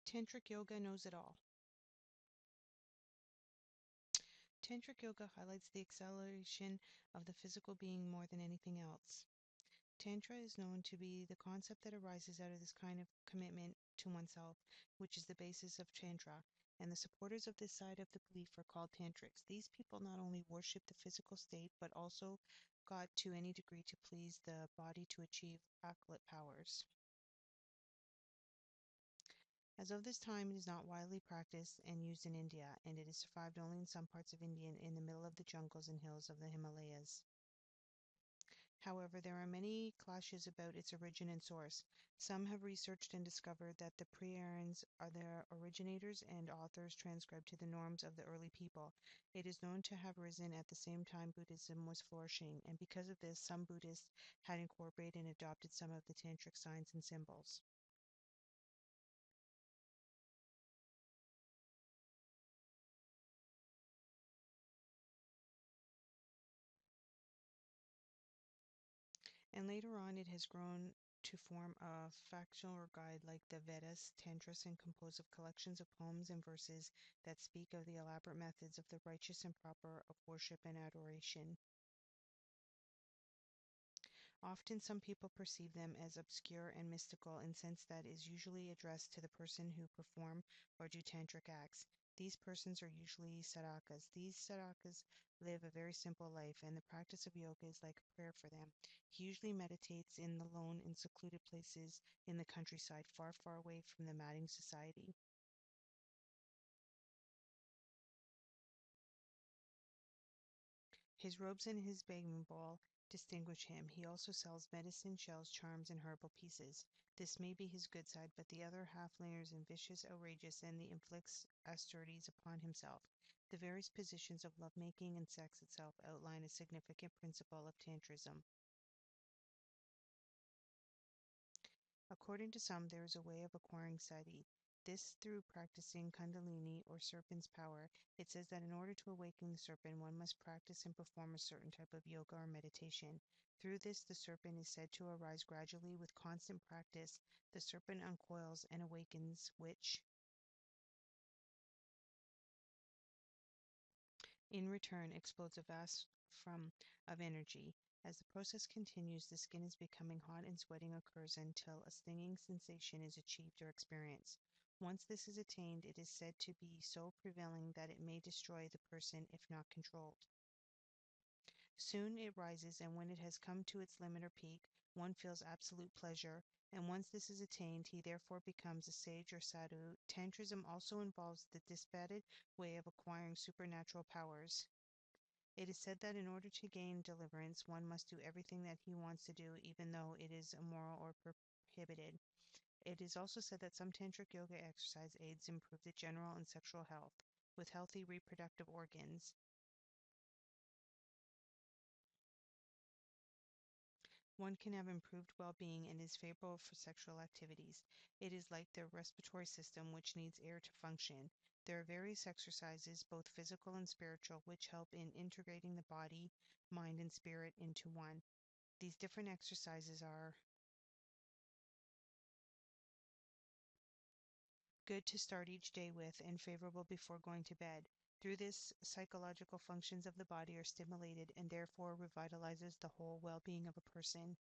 Tantric yoga knows it all. Tantric yoga highlights the acceleration of the physical being more than anything else. Tantra is known to be the concept that arises out of this kind of commitment to oneself, which is the basis of Tantra, and the supporters of this side of the belief are called Tantrics. These people not only worship the physical state, but also got to any degree to please the body to achieve occult powers. As of this time, it is not widely practiced and used in India, and it has survived only in some parts of India in the middle of the jungles and hills of the Himalayas. However, there are many clashes about its origin and source. Some have researched and discovered that the pre-Aryans are the originators and authors transcribed to the norms of the early people. It is known to have risen at the same time Buddhism was flourishing, and because of this, some Buddhists had incorporated and adopted some of the tantric signs and symbols. And later on, it has grown to form a factual or guide like the Vedas, Tantras, and composed of collections of poems and verses that speak of the elaborate methods of the righteous and proper of worship and adoration. Often some people perceive them as obscure and mystical in sense that is usually addressed to the person who perform or do tantric acts. These persons are usually sadhakas. These sadhakas live a very simple life, and the practice of yoga is like prayer for them. He usually meditates in the lone and secluded places in the countryside, far, far away from the madding society. His robes and his begging bowl distinguish him. He also sells medicine, shells, charms, and herbal pieces. This may be his good side, but the other half layers in vicious, outrageous, and the inflicts austerities upon himself. The various positions of lovemaking and sex itself outline a significant principle of Tantrism. According to some, there is a way of acquiring sati. This through practicing Kundalini or serpent's power. It says that in order to awaken the serpent, one must practice and perform a certain type of yoga or meditation. Through this, the serpent is said to arise gradually with constant practice. The serpent uncoils and awakens, which in return explodes a vast from of energy. As the process continues, the skin is becoming hot and sweating occurs until a stinging sensation is achieved or experienced. Once this is attained, it is said to be so prevailing that it may destroy the person if not controlled. Soon it rises, and when it has come to its limit or peak, one feels absolute pleasure, and once this is attained, he therefore becomes a sage or sadhu. Tantrism also involves the disbanded way of acquiring supernatural powers. It is said that in order to gain deliverance, one must do everything that he wants to do, even though it is immoral or prohibited. It is also said that some tantric yoga exercise aids improve the general and sexual health, with healthy reproductive organs. One can have improved well-being and is favorable for sexual activities. It is like the respiratory system, which needs air to function. There are various exercises, both physical and spiritual, which help in integrating the body, mind, and spirit into one. These different exercises are good to start each day with and favorable before going to bed. Through this, psychological functions of the body are stimulated and therefore revitalizes the whole well-being of a person.